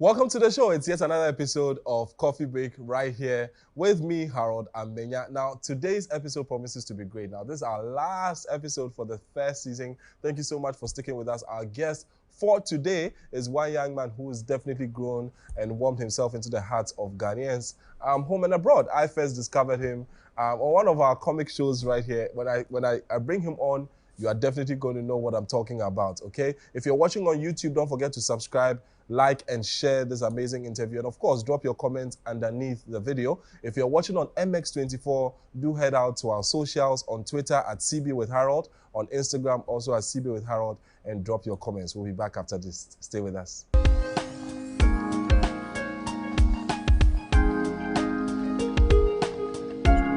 Welcome to the show. It's yet another episode of Coffee Break right here with me, Harold and Menya. Now, today's episode promises to be great. Now, this is our last episode for the first season. Thank you so much for sticking with us. Our guest for today is one young man who has definitely grown and warmed himself into the hearts of Ghanaians home and abroad. I first discovered him on one of our comic shows right here. When I bring him on, you are definitely going to know what I'm talking about, okay? If you're watching on YouTube, don't forget to subscribe, like, and share this amazing interview. And of course, drop your comments underneath the video. If you're watching on MX24, do head out to our socials on Twitter at CB with Harold, on Instagram also at CB with Harold, and drop your comments. We'll be back after this. Stay with us.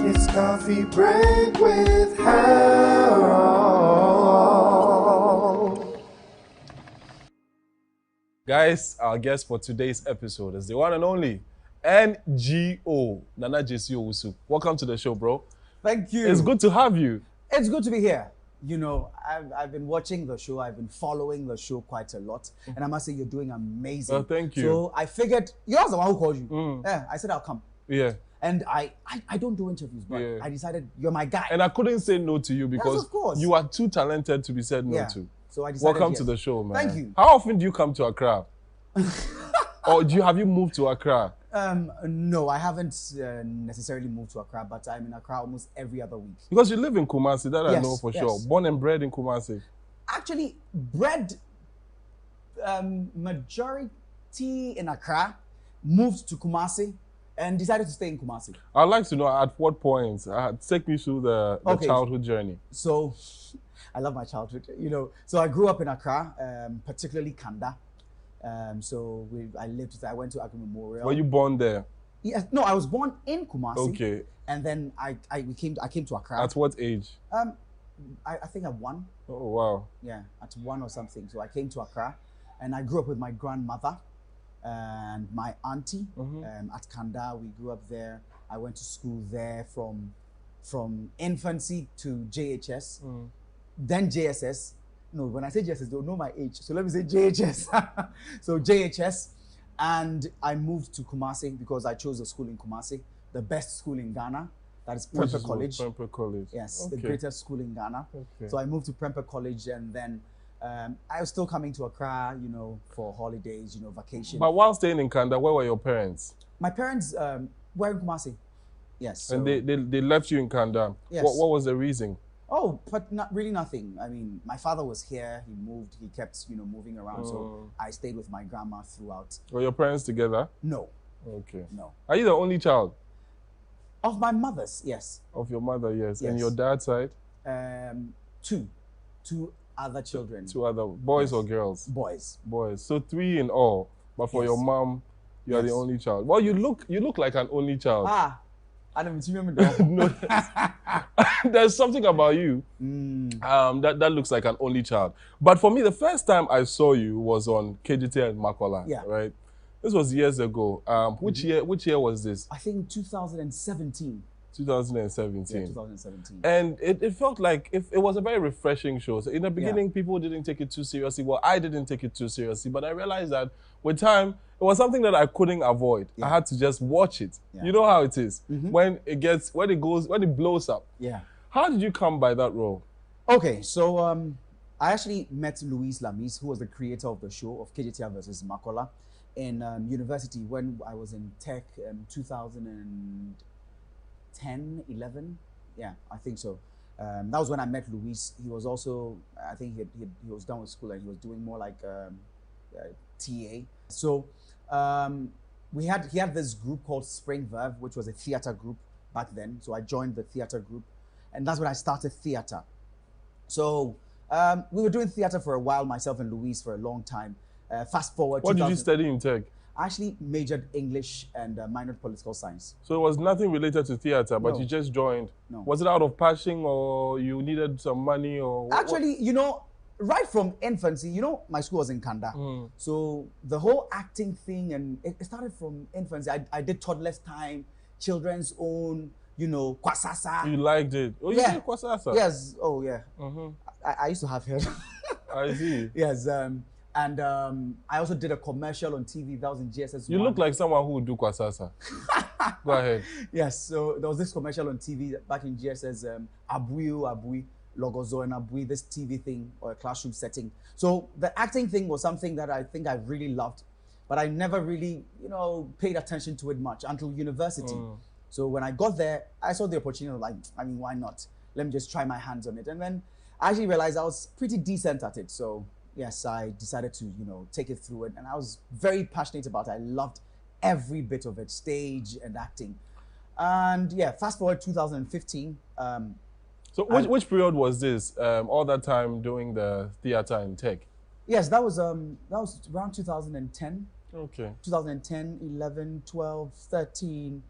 It's Coffee Break with Harold. Guys, our guest for today's episode is the one and only NGO, Nana Gyasi Owusu. Welcome to the show, bro. Thank you. It's good to have you. It's good to be here. You know, I've been watching the show. I've been following the show quite a lot. And I must say, you're doing amazing. Oh, thank you. So I figured, you're the one who called you. Yeah, I said I'll come. Yeah. And I don't do interviews, but Yeah. I decided you're my guy. And I couldn't say no to you because of course. you are too talented to be said no to. So I decided Welcome yes. to the show, man. Thank you. How often do you come to Accra? Or have you moved to Accra? No, I haven't necessarily moved to Accra, but I'm in Accra almost every other week. Because you live in Kumasi, that I Yes, know for yes. sure. Born and bred in Kumasi. Actually, bred majority in Accra, moved to Kumasi, and decided to stay in Kumasi. I'd like to know at what point. Take me through the Okay. childhood journey. So, I love my childhood, you know. So I grew up in Accra, particularly Kanda. I went to Agri Memorial. Were you born there? Yes, no, I was born in Kumasi. Okay. And then I came to Accra. At what age? I think at 1. Oh, wow. Yeah, at 1 or something. So I came to Accra, and I grew up with my grandmother and my auntie at Kanda. We grew up there. I went to school there from infancy to JHS, then JSS. No, when I say JSS, they'll know my age. So let me say JHS. So JHS, and I moved to Kumasi because I chose a school in Kumasi, the best school in Ghana. That is Prempeh College. Prempeh College. Yes, Okay. the greatest school in Ghana. Okay. So I moved to Prempeh College, and then I was still coming to Accra, you know, for holidays, you know, vacation. But while staying in Kanda, where were your parents? My parents were in Kumasi. Yes. So, And they left you in Kanda. Yes. What was the reason? oh, but not really nothing. I mean, my father was here. He moved. He kept, you know, moving around. So I stayed with my grandma throughout. Were your parents together? No, Okay. no. Are you the only child? Of my mother's, yes. Of your mother, yes. And Yes. your dad's side? Two other children. Two other boys Yes. or girls? Boys. Boys. So 3 in all. But for Yes. your mom, you are the Yes. only child. Well, you look like an only child. Ah, I don't remember. No, there's something about you that looks like an only child. But for me, the first time I saw you was on KGT and Makola, Yeah. right? This was years ago. Which year was this? I think 2017. 2017. Yeah, 2017. And it felt like it was a very refreshing show. So in the beginning, people didn't take it too seriously. Well, I didn't take it too seriously, but I realized that with time, it was something that I couldn't avoid. I had to just watch it. Yeah. You know how it is. When it blows up. Yeah. How did you come by that role? Okay, so I actually met Louise Lamis, who was the creator of the show of KGTR versus Makola, in university when I was in tech 2010, 11. Yeah, I think so. That was when I met Louise. He was also, I think he was done with school and he was doing more like TA. So he had this group called Spring Verve, which was a theater group back then. So I joined the theater group, and that's when I started theater. So we were doing theater for a while, myself and Louise, for a long time. Fast forward. What did you study in tech? I actually majored English and minored political science. So it was nothing related to theater, but No. you just joined. No. Was it out of passion or you needed some money or? Actually, you know, right from infancy, you know, my school was in Kanda. So the whole acting thing, and it started from infancy. I did toddler's time, children's own, you know, kwasasa. You liked it. Oh, you Yeah. did Kwasasa? Yes. Oh, yeah. I used to have hair. I see. Yes. And I also did a commercial on TV. That was in GSS. You look like someone who would do Kwasasa. Go ahead. Yes, so there was this commercial on TV back in GSS, Abui, Logozo and Abui, this TV thing or a classroom setting. So the acting thing was something that I think I really loved, but I never really, paid attention to it much until university. So when I got there, I saw the opportunity, like, I mean, why not? Let me just try my hands on it. And then I actually realized I was pretty decent at it. So yes, I decided to, take it through it. And I was very passionate about it. I loved every bit of it, stage and acting. And yeah, fast forward 2015. So which period was this? All that time doing the theater in tech? Yes, that was around 2010. Okay. 2010, 11, 12, 13,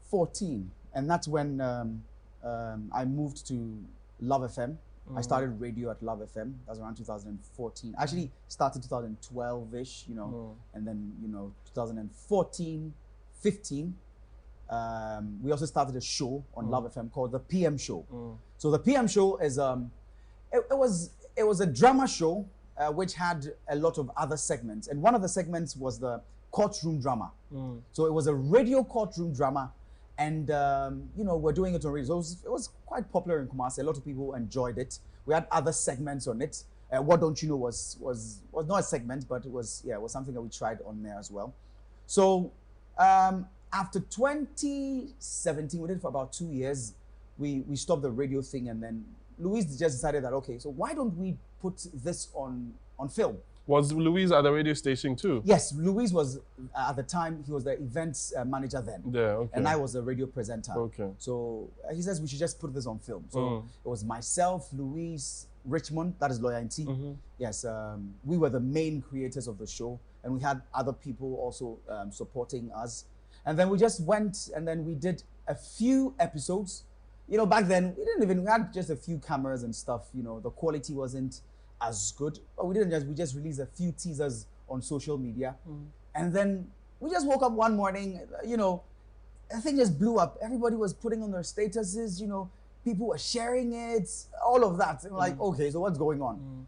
14. And that's when I moved to Love FM. I started radio at Love FM. That was around 2014. Actually started 2012-ish, and then, 2014, 15. We also started a show on Love FM called the PM Show. So the PM Show is it was a drama show which had a lot of other segments, and one of the segments was the courtroom drama. So it was a radio courtroom drama, and we're doing it on radio. So it was quite popular in Kumasi. A lot of people enjoyed it. We had other segments on it. What Don't You Know was not a segment, but it was something that we tried on there as well. So after 2017, we did it for about 2 years. We stopped the radio thing, and then Louise just decided that, okay, so why don't we put this on film? Was Louise at the radio station too? Yes, Louise was, at the time, he was the events manager then. Yeah, okay. And I was the radio presenter. Okay. So he says we should just put this on film. So it was myself, Louise, Richmond, that is Lawyer NT. Yes, we were the main creators of the show, and we had other people also supporting us. And then we just went, and then we did a few episodes. Back then, we had just a few cameras and stuff. The quality wasn't as good, but we just released a few teasers on social media. And then we just woke up one morning, the thing just blew up. Everybody was putting on their statuses, people were sharing it, all of that. And we're like, okay, so what's going on?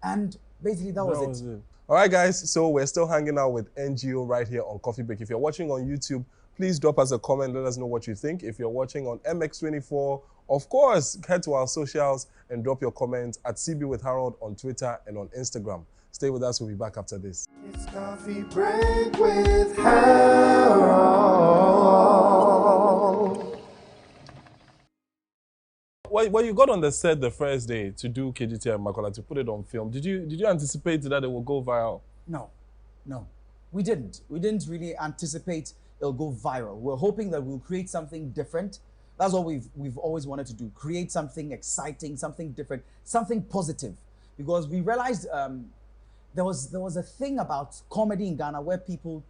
And basically that was it. All right, guys, so we're still hanging out with NGO right here on Coffee Break. If you're watching on YouTube, please drop us a comment. Let us know what you think. If you're watching on MX24, of course, head to our socials and drop your comments at CB with Harold on Twitter and on Instagram. Stay with us. We'll be back after this. It's Coffee Break with Harold. When you got on the set the first day to do KGT and Makola, to put it on film, did you anticipate that it will go viral? No, we didn't. We didn't really anticipate it'll go viral. We're hoping that we'll create something different. That's what we've always wanted to do. Create something exciting, something different, something positive. Because we realized there was a thing about comedy in Ghana where people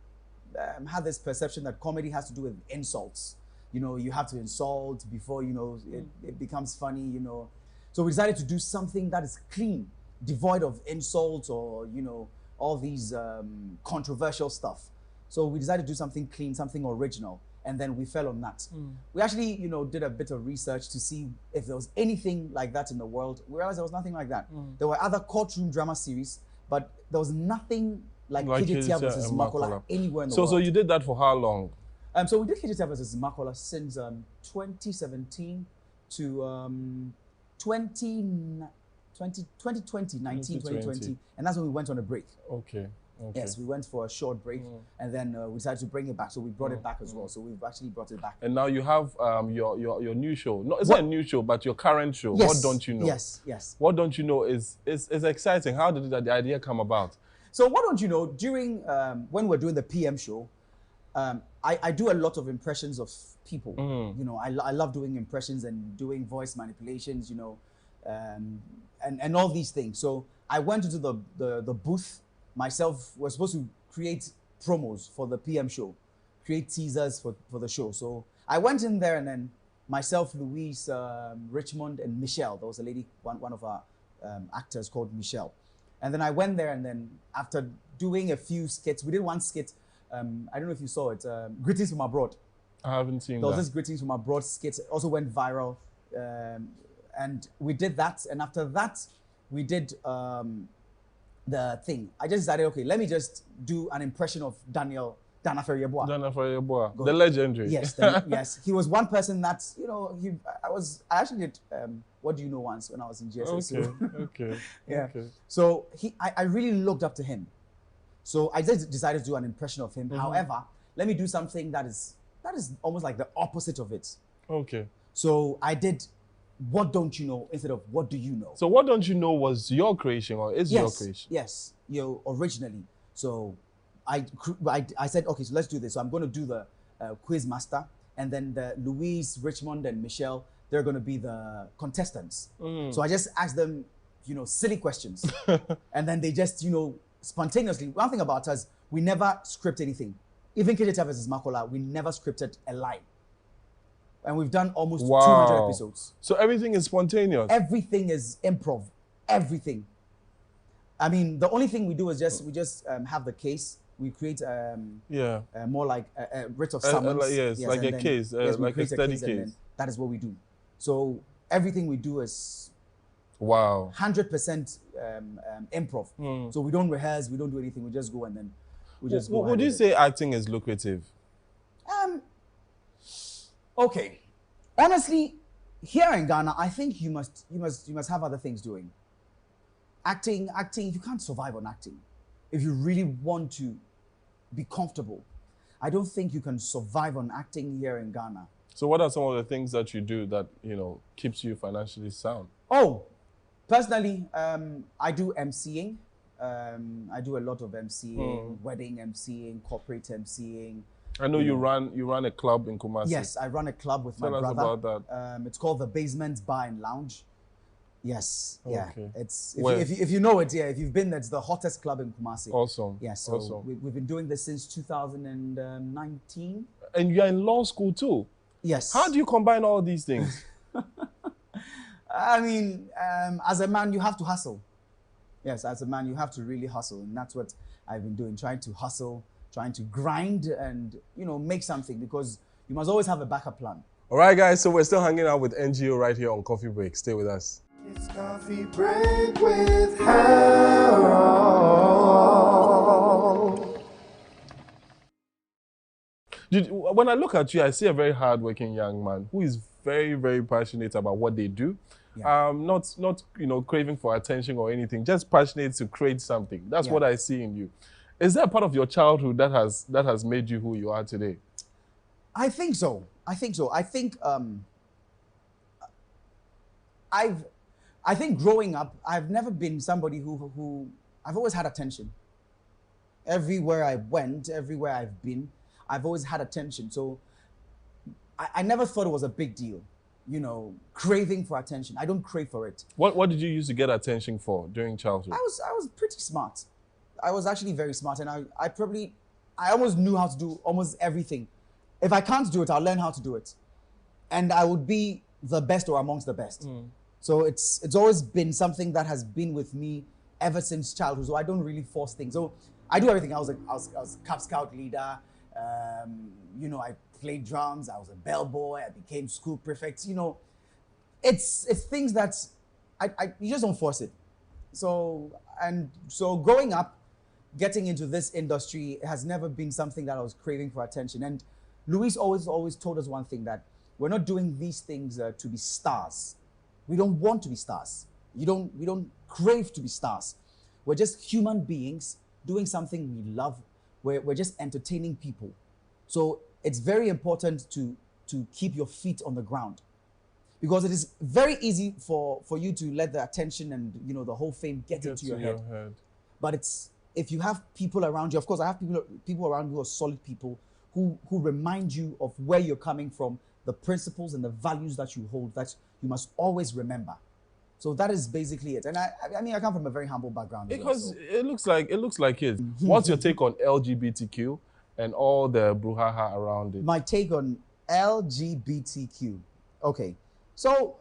had this perception that comedy has to do with insults. You have to insult before, it becomes funny, So we decided to do something that is clean, devoid of insults or, all these controversial stuff. So we decided to do something clean, something original, and then we fell on that. We actually, did a bit of research to see if there was anything like that in the world. We realized there was nothing like that. There were other courtroom drama series, but there was nothing like KGT versus Makola anywhere in the world. So you did that for how long? So we did KGT versus Makola since 2017 to 2020, 2020, and that's when we went on a break. Okay. Yes, we went for a short break, and then we decided to bring it back. So we brought it back as well. So we've actually brought it back. And now you have your new show. No, it's not a new show, but your current show. Yes. What Don't You Know? Yes. What Don't You Know is exciting. How did the idea come about? So What Don't You Know, during when we're doing the PM show, I do a lot of impressions of people. I love doing impressions and doing voice manipulations, and all these things. So I went into the booth myself. We're supposed to create promos for the PM show, create teasers for the show. So I went in there, and then myself, Louise, Richmond, and Michelle. There was a lady, one of our actors called Michelle. And then I went there, and then after doing a few skits, we did one skit. I don't know if you saw it. Greetings from Abroad. I haven't seen that. There was this Greetings from Abroad skit. It also went viral. And we did that. And after that, we did the thing. I just decided, okay, let me just do an impression of Dana Ferieboa. Dana Ferieboa, Go the ahead. legendary. Yes, yes. He was one person that, you know, I actually did What Do You Know once when I was in GSS. Okay. Yeah. Okay. So I really looked up to him. So I just decided to do an impression of him. However, let me do something that is almost like the opposite of it. Okay. So I did What Don't You Know instead of What Do You Know? So What Don't You Know was your creation or is your creation? Yes, originally. So I said, okay, so let's do this. So I'm going to do the quiz master, and then the Louise, Richmond, and Michelle, they're going to be the contestants. So I just asked them, silly questions. And then they just, spontaneously. One thing about us, we never script anything. Even KJT versus Makola, we never scripted a line. And we've done almost 200 episodes. So everything is spontaneous? Everything is improv. Everything. I mean, the only thing we do is we just have the case. We create more like a writ of summons. Like a case, like a study case. That is what we do. So everything we do is 100% improv. So we don't rehearse, we don't do anything. We just go and then we just go. Would you say acting is lucrative? Okay. Honestly, here in Ghana, I think you must have other things doing. Acting, you can't survive on acting. If you really want to be comfortable, I don't think you can survive on acting here in Ghana. So what are some of the things that you do that, keeps you financially sound? Oh, personally, I do MCing. I do a lot of MCing, wedding MCing, corporate MCing. I know you run a club in Kumasi. Yes, I run a club with my brother. Tell us about that. It's called the Basement Bar and Lounge. Yes, yeah. Okay. It's if you know it, yeah. If you've been there, it's the hottest club in Kumasi. Awesome. Yeah. So awesome. We've been doing this since 2019. And you're in law school too. Yes. How do you combine all these things? I mean, as a man, you have to hustle. Yes, as a man, you have to really hustle, and that's what I've been doing, trying to hustle, trying to grind and, make something, because you must always have a backup plan. All right, guys, so we're still hanging out with NGO right here on Coffee Break. Stay with us. It's Coffee Break with Harold. When I look at you, I see a very hardworking young man who is very, very passionate about what they do. Yeah. Not craving for attention or anything, just passionate to create something. That's what I see in you. Is that part of your childhood that has made you who you are today? I think so. I think growing up, I've never been somebody who I've always had attention. Everywhere I went, everywhere I've been, I've always had attention. So I never thought it was a big deal, craving for attention. I don't crave for it. What did you use to get attention for during childhood? I was pretty smart. I was actually very smart, and I almost knew how to do almost everything. If I can't do it, I'll learn how to do it. And I would be the best or amongst the best. So it's always been something that has been with me ever since childhood. So I don't really force things. So I do everything. I was Cub Scout leader. I played drums. I was a bellboy. I became school prefect. It's things that you just don't force it. So growing up, getting into this industry has never been something that I was craving for attention. And Luis always told us one thing, that we're not doing these things to be stars. We don't want to be stars. We don't crave to be stars. We're just human beings doing something we love. We're just entertaining people. So it's very important to keep your feet on the ground, because it is very easy for you to let the attention and the whole fame get into your head. But if you have people around you, of course I have people around you who are solid people who remind you of where you're coming from, the principles and the values that you hold, that you must always remember. So that is basically it. And I mean, I come from a very humble background. Because it looks like it. What's your take on LGBTQ and all the brouhaha around it? My take on LGBTQ. Okay, so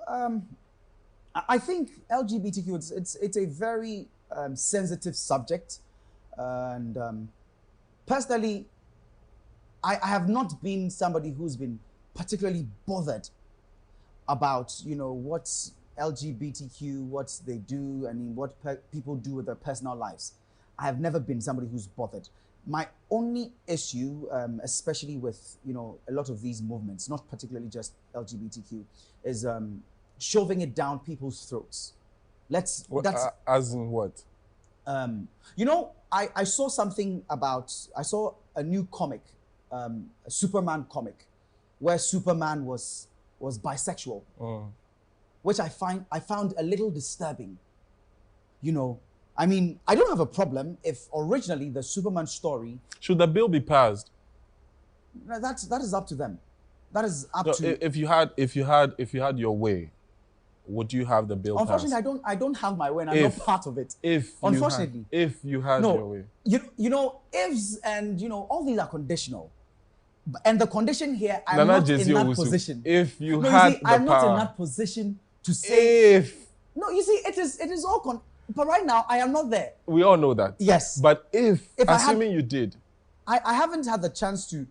I think LGBTQ, it's a very sensitive subject, and personally, I have not been somebody who's been particularly bothered about LGBTQ, what they do, what people do with their personal lives. I have never been somebody who's bothered. My only issue, especially with a lot of these movements, not particularly just LGBTQ, is shoving it down people's throats. As in what? I saw something I saw a new comic, a Superman comic, where Superman was bisexual, which I found a little disturbing. I don't have a problem if originally the Superman story. Should the bill be passed? That is up to them. That is up to. If you had your way, would you have the bill passed? Unfortunately, I don't have my way, and I'm not part of it. Unfortunately, if you had your way, ifs and all these are conditional, and the condition here, I'm not in that position. If you had the I'm not power. in that position to say. If no, you see, it is all. But right now, I am not there. We all know that. Yes. But if assuming you did, I haven't had the chance to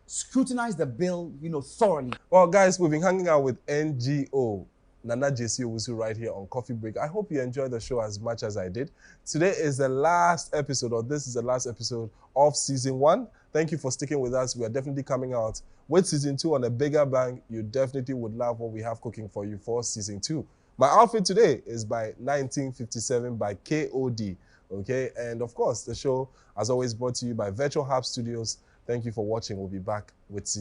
scrutinize the bill thoroughly. Well, guys, we've been hanging out with NGO. Nana Gyasi Owusu right here on Coffee Break. I hope you enjoyed the show as much as I did. Today is the last episode, or this is the last episode of season 1. Thank you for sticking with us. We are definitely coming out with season 2 on a bigger bang. You definitely would love what we have cooking for you for season 2. My outfit today is by 1957 by KOD. Okay, and of course, the show, as always, brought to you by Virtual Hub Studios. Thank you for watching. We'll be back with season